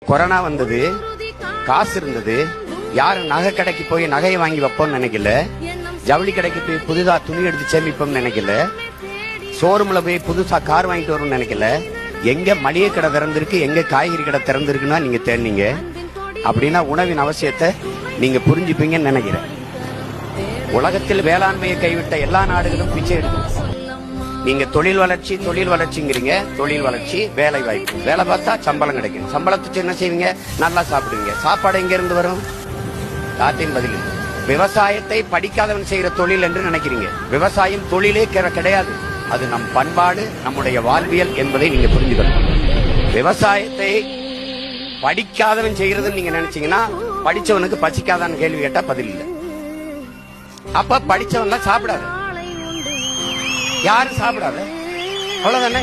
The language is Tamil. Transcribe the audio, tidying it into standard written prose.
கொரோனா வந்தது, காசு இருந்தது, யாரும் நகை கடைக்கு போய் நகையை வாங்கி வைப்போம்னு நினைக்கல, ஜவுளி கடைக்கு போய் புதுதா துணி எடுத்து சேமிப்போம்னு நினைக்கல, ஷோரூம்ல போய் புதுசா கார் வாங்கிட்டு வரும்னு நினைக்கல. எங்க மளிகை கடை திறந்திருக்கு, எங்க காய்கறி கடை திறந்திருக்குன்னா நீங்க தேடினீங்க. அப்படின்னா உணவின் அவசியத்தை நீங்க புரிஞ்சுப்பீங்கன்னு நினைக்கிறேன். உலகத்தில் வேளாண்மையை கைவிட்ட எல்லா நாடுகளும் பிச்சை எடுக்கும். நீங்க தொழில் வளர்ச்சிங்கிறீங்க. தொழில் வளர்ச்சி, வேலை வாய்ப்பு, வேலை பார்த்தா சம்பளம் கிடைக்கும். சம்பளத்துக்கு என்ன செய்வீங்க? நல்லா சாப்பிடுவீங்க. சாப்பாடு எங்க இருந்து வரும்? யார்ட்டையும் பதில். விவசாயத்தை படிக்காதவன் செய்யற தொழில் என்று நினைக்கிறீங்க. விவசாயம் தொழிலே கிடையாது. அது நம் பண்பாடு, நம்முடைய வாழ்வியல் என்பதை நீங்க புரிஞ்சுக்கணும். விவசாயத்தை படிக்காதவன் செய்யறதுன்னு நீங்க நினைச்சீங்கன்னா, படிச்சவனுக்கு பசிக்காதான்னு கேள்வி கேட்டா பதில் இல்லை. அப்ப படிச்சவன் தான் சாப்பிடாது. யாரும் சாப்பிடாத, அவ்வளவுதானே.